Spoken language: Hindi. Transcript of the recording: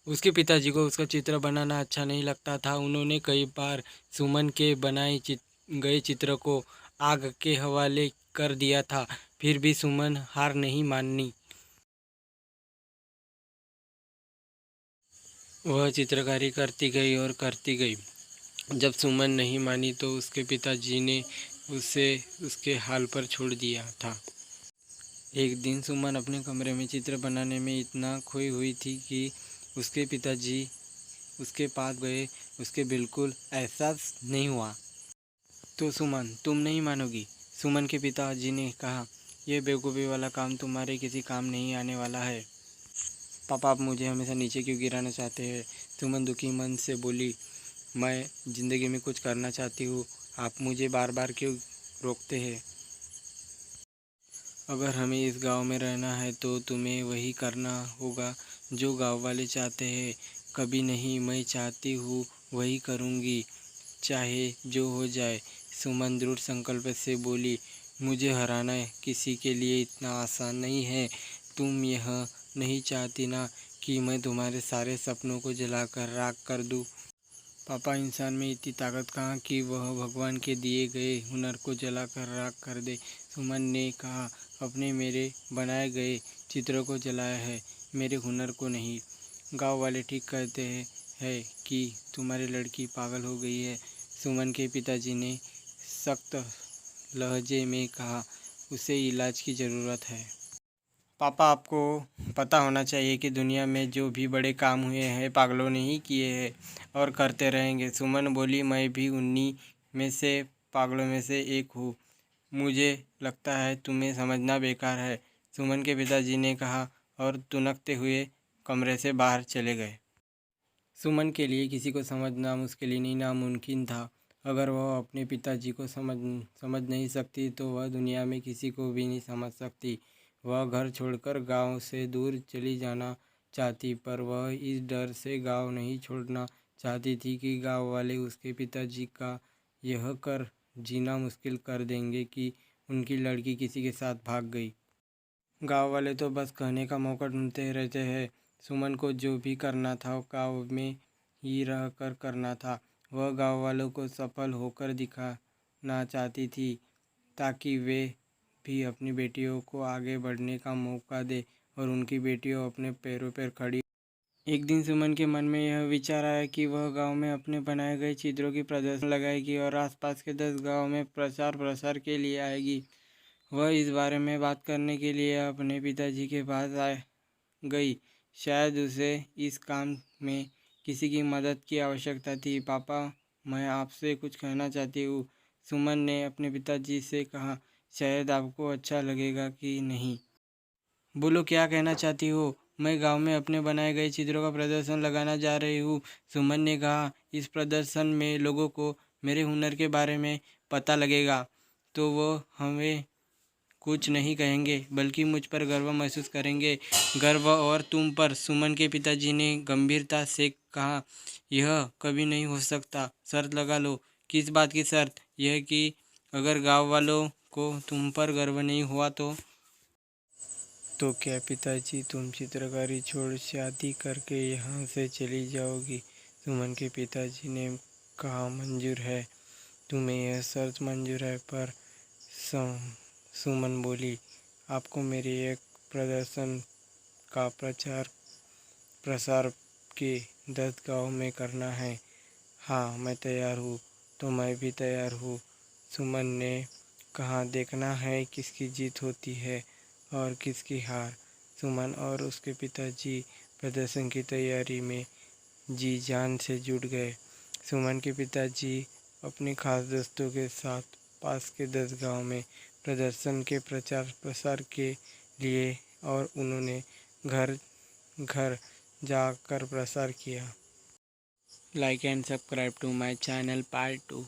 उसके पिताजी को उसका चित्र बनाना अच्छा नहीं लगता था। उन्होंने कई बार सुमन के बनाए गए चित्र को आग के हवाले कर दिया था, फिर भी सुमन हार नहीं मानी। वह चित्रकारी करती गई और करती गई। जब सुमन नहीं मानी तो उसके पिताजी ने उसे उसके हाल पर छोड़ दिया था। एक दिन सुमन अपने कमरे में चित्र बनाने में इतना खोई हुई थी कि उसके पिताजी उसके पास गए। उसके बिल्कुल एहसास नहीं हुआ। तो सुमन, तुम नहीं मानोगी, सुमन के पिताजी ने कहा। यह बेवकूफ़ी वाला काम तुम्हारे किसी काम नहीं आने वाला है। पापा, आप मुझे हमेशा नीचे क्यों गिराना चाहते हैं? सुमन दुखी मन से बोली। मैं ज़िंदगी में कुछ करना चाहती हूँ, आप मुझे बार बार क्यों रोकते हैं? अगर हमें इस गांव में रहना है तो तुम्हें वही करना होगा जो गांव वाले चाहते हैं। कभी नहीं, मैं चाहती हूँ वही करूँगी, चाहे जो हो जाए। सुमन दृढ़ संकल्प से बोली। मुझे हराना किसी के लिए इतना आसान नहीं है। तुम यह नहीं चाहती ना कि मैं तुम्हारे सारे सपनों को जलाकर राख कर दूँ? पापा, इंसान में इतनी ताकत कहाँ कि वह भगवान के दिए गए हुनर को जलाकर राख कर दे। सुमन ने कहा। अपने मेरे बनाए गए चित्रों को जलाया है, मेरे हुनर को नहीं। गांव वाले ठीक कहते हैं कि तुम्हारी लड़की पागल हो गई है, सुमन के पिताजी ने सख्त लहजे में कहा। उसे इलाज की ज़रूरत है। पापा, आपको पता होना चाहिए कि दुनिया में जो भी बड़े काम हुए हैं पागलों ने ही किए हैं और करते रहेंगे। सुमन बोली। मैं भी उन्हीं में से पागलों में से एक हूँ। मुझे लगता है तुम्हें समझना बेकार है, सुमन के पिताजी ने कहा और तुनकते हुए कमरे से बाहर चले गए। सुमन के लिए किसी को समझना मुश्किल ही नहीं, नामुमकिन था। अगर वह अपने पिताजी को समझ नहीं सकती तो वह दुनिया में किसी को भी नहीं समझ सकती। वह घर छोड़कर गांव से दूर चली जाना चाहती, पर वह इस डर से गांव नहीं छोड़ना चाहती थी कि गांव वाले उसके पिताजी का यह कर जीना मुश्किल कर देंगे कि उनकी लड़की किसी के साथ भाग गई। गांव वाले तो बस कहने का मौका ढूंढते रहते हैं। सुमन को जो भी करना था गांव में ही रह कर करना था। वह गांव वालों को सफल होकर दिखाना चाहती थी ताकि वे भी अपनी बेटियों को आगे बढ़ने का मौका दे और उनकी बेटियों अपने पैरों पर खड़ी। एक दिन सुमन के मन में यह विचार आया कि वह गांव में अपने बनाए गए चित्रों की प्रदर्शन लगाएगी और आसपास के 10 गांव में प्रचार प्रसार के लिए आएगी। वह इस बारे में बात करने के लिए अपने पिताजी के पास आ गई। शायद उसे इस काम में किसी की मदद की आवश्यकता थी। पापा, मैं आपसे कुछ कहना चाहती हूँ, सुमन ने अपने पिताजी से कहा। शायद आपको अच्छा लगेगा कि नहीं। बोलो, क्या कहना चाहती हो? मैं गांव में अपने बनाए गए चित्रों का प्रदर्शन लगाना जा रही हूँ, सुमन ने कहा। इस प्रदर्शन में लोगों को मेरे हुनर के बारे में पता लगेगा तो वो हमें कुछ नहीं कहेंगे, बल्कि मुझ पर गर्व महसूस करेंगे। गर्व और तुम पर, सुमन के पिताजी ने गंभीरता से कहा। यह कभी नहीं हो सकता। शर्त लगा लो। किस बात की शर्त? यह कि अगर गांव वालों को तुम पर गर्व नहीं हुआ तो क्या पिताजी, तुम चित्रकारी छोड़ शादी करके यहाँ से चली जाओगी? सुमन के पिताजी ने कहा। मंजूर है, तुम्हें यह शर्त मंजूर है, पर सुमन बोली। आपको मेरे एक प्रदर्शन का प्रचार प्रसार के 10 गांव में करना है। हाँ, मैं तैयार हूँ। तो मैं भी तैयार हूँ, सुमन ने कहा। देखना है किसकी जीत होती है और किसकी हार। सुमन और उसके पिताजी प्रदर्शन की तैयारी में जी जान से जुट गए। सुमन के पिताजी अपने खास दोस्तों के साथ पास के 10 गांव में प्रदर्शन के प्रचार प्रसार के लिए और उन्होंने घर घर जाकर प्रसार किया। Like and subscribe to my channel part 2।